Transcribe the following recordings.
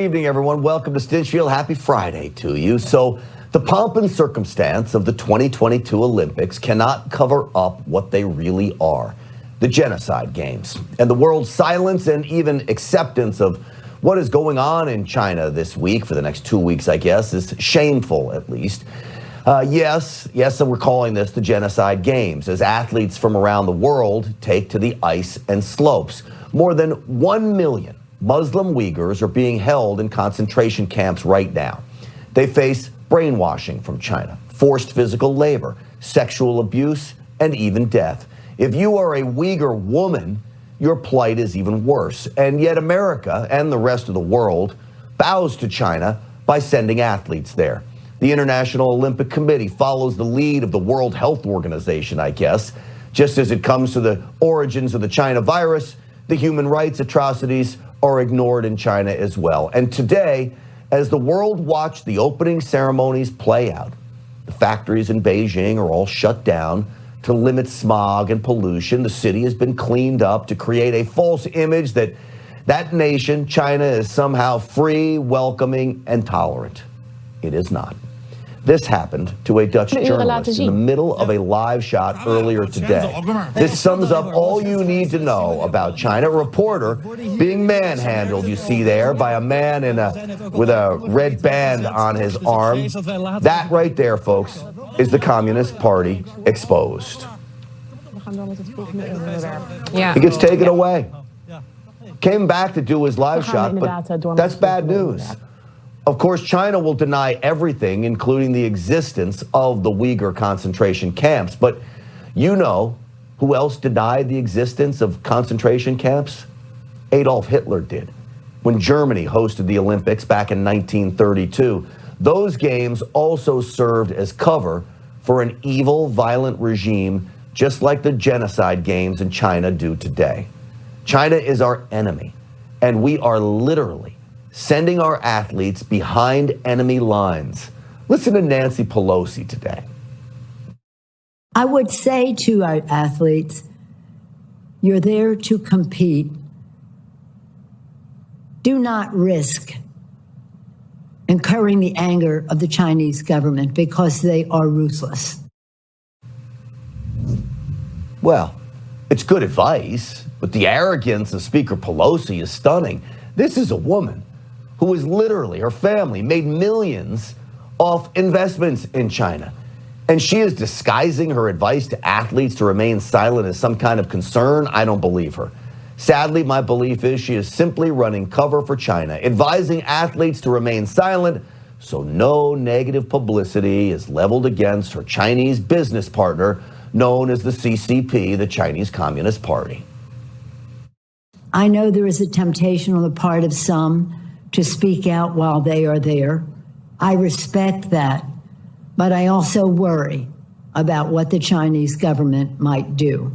Good evening, everyone. Welcome to Stinchfield. Happy Friday to you. So the pomp and circumstance of the 2022 Olympics cannot cover up what they really are, the Genocide Games. And the world's silence and even acceptance of what is going on in China this week, for the next 2 weeks, I guess, is shameful, at least. Yes, and we're calling this the Genocide Games, as athletes from around the world take to the ice and slopes. More than 1 million Muslim Uyghurs are being held in concentration camps right now. They face brainwashing from China, forced physical labor, sexual abuse, and even death. If you are a Uyghur woman, your plight is even worse. And yet America and the rest of the world bows to China by sending athletes there. The International Olympic Committee follows the lead of the World Health Organization, I guess. Just as it comes to the origins of the China virus, the human rights atrocities are ignored in China as well. And today, as the world watched the opening ceremonies play out, the factories in Beijing are all shut down to limit smog and pollution. The city has been cleaned up to create a false image that that nation, China, is somehow free, welcoming, and tolerant. It is not. This happened to a Dutch journalist in the middle of a live shot earlier today. This sums up all you need to know about China. A reporter being manhandled, you see there, by a man with a red band on his arm. That right there, folks, is the Communist Party exposed. He gets taken away. Came back to do his live shot, but that's bad news. Of course, China will deny everything, including the existence of the Uyghur concentration camps. But you know who else denied the existence of concentration camps? Adolf Hitler did. When Germany hosted the Olympics back in 1932, those games also served as cover for an evil, violent regime, just like the Genocide Games in China do today. China is our enemy, and we are literally sending our athletes behind enemy lines. Listen to Nancy Pelosi today. I would say to our athletes, you're there to compete. Do not risk incurring the anger of the Chinese government because they are ruthless. Well, it's good advice, but the arrogance of Speaker Pelosi is stunning. This is a woman who is literally, her family made millions off investments in China. And she is disguising her advice to athletes to remain silent as some kind of concern. I don't believe her. Sadly, my belief is she is simply running cover for China, advising athletes to remain silent so no negative publicity is leveled against her Chinese business partner, known as the CCP, the Chinese Communist Party. I know there is a temptation on the part of some to speak out while they are there. I respect that, but I also worry about what the Chinese government might do.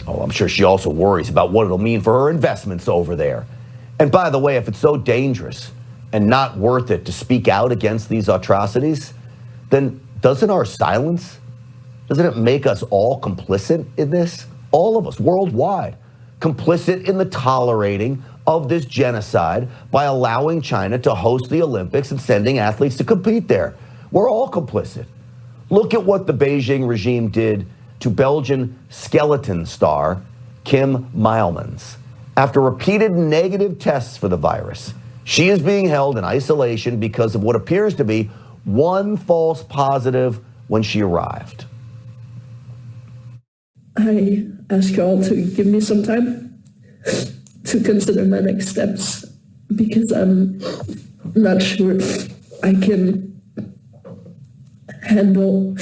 Oh, I'm sure she also worries about what it'll mean for her investments over there. And by the way, if it's so dangerous and not worth it to speak out against these atrocities, then doesn't our silence, doesn't it make us all complicit in this? All of us worldwide, complicit in the tolerating of this genocide by allowing China to host the Olympics and sending athletes to compete there. We're all complicit. Look at what the Beijing regime did to Belgian skeleton star Kim Mielmans. After repeated negative tests for the virus, she is being held in isolation because of what appears to be one false positive when she arrived. I ask you all to give me some time to consider my next steps, because I'm not sure I can handle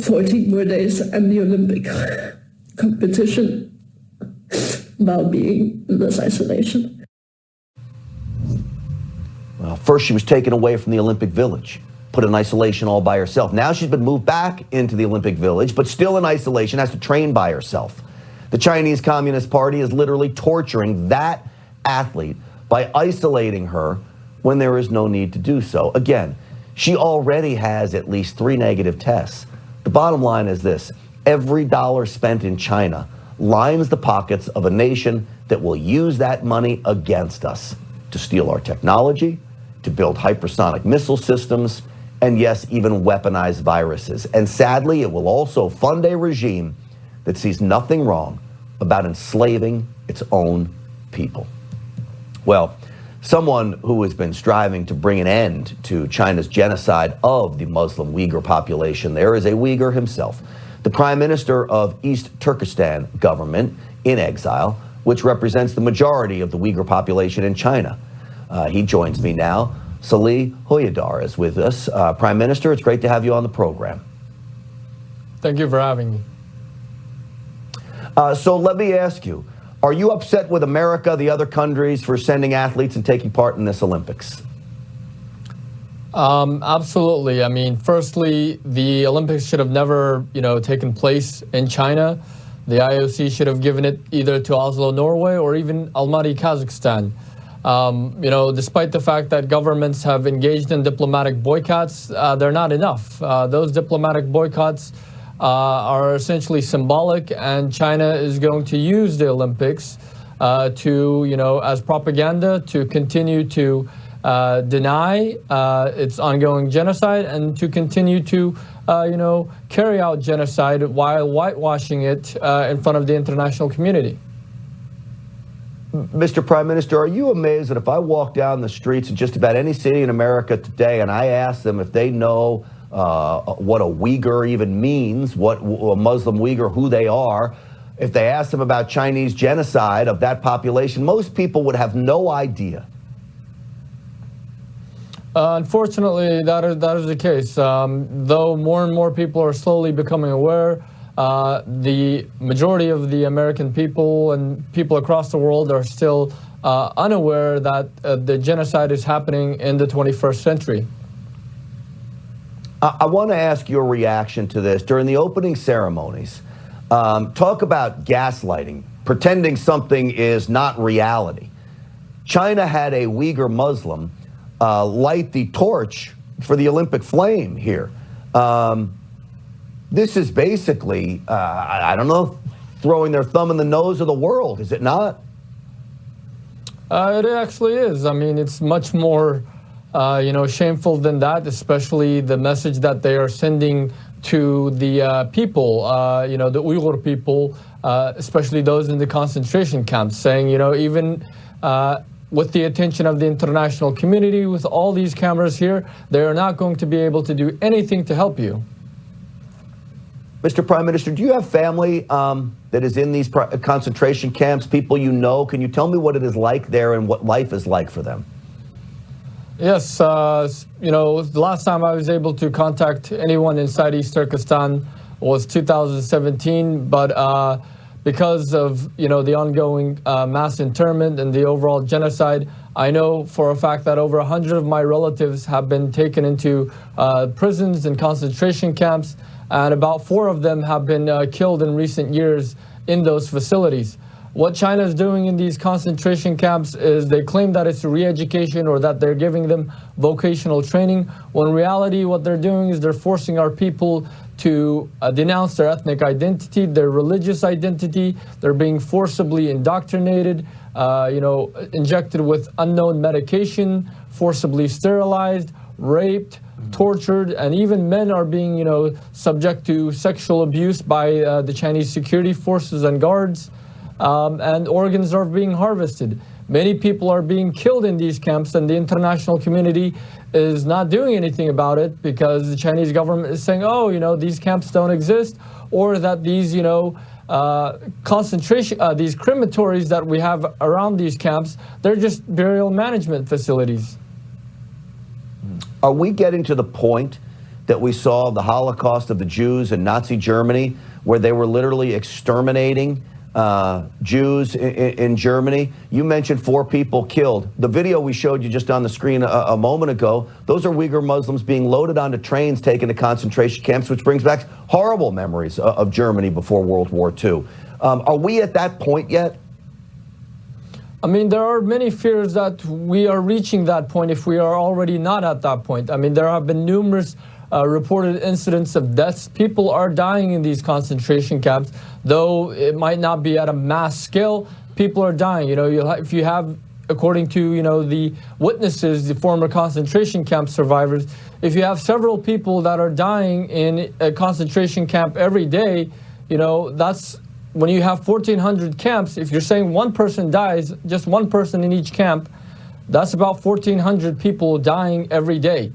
14 more days and the Olympic competition while being in this isolation. Well, first she was taken away from the Olympic Village, put in isolation all by herself. Now she's been moved back into the Olympic Village, but still in isolation, has to train by herself. The Chinese Communist Party is literally torturing that athlete by isolating her when there is no need to do so. Again, she already has at least 3 negative tests. The bottom line is this: every dollar spent in China lines the pockets of a nation that will use that money against us to steal our technology, to build hypersonic missile systems, and yes, even weaponize viruses. And sadly, it will also fund a regime that sees nothing wrong about enslaving its own people. Well, someone who has been striving to bring an end to China's genocide of the Muslim Uyghur population there is a Uyghur himself, the Prime Minister of East Turkistan government in exile, which represents the majority of the Uyghur population in China. He joins me now. Salih Hudayar is with us. Prime Minister, it's great to have you on the program. Thank you for having me. So let me ask you, are you upset with America, the other countries, for sending athletes and taking part in this Olympics? Absolutely. I mean, firstly, the Olympics should have never, taken place in China. The IOC should have given it either to Oslo, Norway, or even Almaty, Kazakhstan. Despite the fact that governments have engaged in diplomatic boycotts, they're not enough. Those diplomatic boycotts are essentially symbolic, and China is going to use the Olympics as propaganda to continue to deny its ongoing genocide and to continue to, carry out genocide while whitewashing it in front of the international community. Mr. Prime Minister, are you amazed that if I walk down the streets in just about any city in America today and I ask them if they know what a Uyghur even means, what a Muslim Uyghur, who they are, if they ask them about Chinese genocide of that population, most people would have no idea? Unfortunately, that is the case. Though more and more people are slowly becoming aware, the majority of the American people and people across the world are still unaware that the genocide is happening in the 21st century. I want to ask your reaction to this. During the opening ceremonies, talk about gaslighting, pretending something is not reality. China had a Uyghur Muslim light the torch for the Olympic flame here. This is basically, I don't know, throwing their thumb in the nose of the world, is it not? It actually is. I mean, it's much more, shameful than that, especially the message that they are sending to the people, the Uyghur people, especially those in the concentration camps, saying, even with the attention of the international community, with all these cameras here, they are not going to be able to do anything to help you. Mr. Prime Minister, do you have family that is in these concentration camps, people you know? Can you tell me what it is like there and what life is like for them? Yes, the last time I was able to contact anyone inside East Turkistan was 2017, but because of, the ongoing mass internment and the overall genocide, I know for a fact that over 100 of my relatives have been taken into prisons and concentration camps, and about 4 of them have been killed in recent years in those facilities. What China is doing in these concentration camps is they claim that it's re-education or that they're giving them vocational training, when in reality what they're doing is they're forcing our people to denounce their ethnic identity, their religious identity. They're being forcibly indoctrinated, injected with unknown medication, forcibly sterilized, raped, tortured, and even men are being, subject to sexual abuse by the Chinese security forces and guards, and organs are being harvested. Many people are being killed in these camps, and the international community is not doing anything about it because the Chinese government is saying, oh, these camps don't exist, or that these, these crematories that we have around these camps, they're just burial management facilities. Are we getting to the point that we saw the Holocaust of the Jews in Nazi Germany, where they were literally exterminating Jews in Germany? You mentioned 4 people killed. The video we showed you just on the screen a moment ago, those are Uyghur Muslims being loaded onto trains taken to concentration camps, which brings back horrible memories of Germany before World War II. Are we at that point yet? I mean, there are many fears that we are reaching that point if we are already not at that point. I mean, there have been numerous reported incidents of deaths. People are dying in these concentration camps, though it might not be at a mass scale. people are dying. You know, if you have, according to, you know, the witnesses, the former concentration camp survivors, if you have several people that are dying in a concentration camp every day, you know, that's when you have 1,400 camps. If you're saying one person dies, just one person in each camp, that's about 1,400 people dying every day.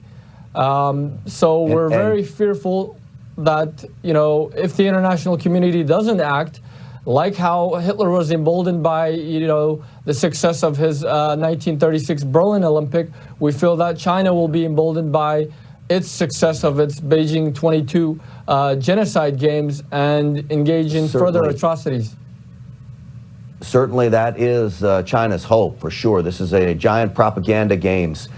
So we're very fearful that, you know, if the international community doesn't act, like how Hitler was emboldened by, you know, the success of his 1936 Berlin Olympic, we feel that China will be emboldened by its success of its Beijing 22 Genocide Games and engage in further atrocities. Certainly that is China's hope, for sure. This is a giant propaganda games.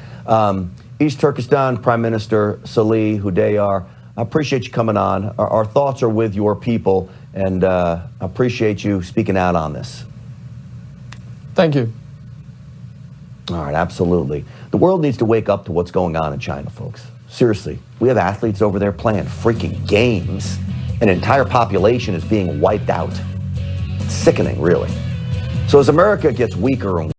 East Turkistan Prime Minister Salih Hudayar, I appreciate you coming on. Our thoughts are with your people, and appreciate you speaking out on this. Thank you. All right, absolutely. The world needs to wake up to what's going on in China, folks. Seriously, we have athletes over there playing freaking games. An entire population is being wiped out. It's sickening, really. So as America gets weaker and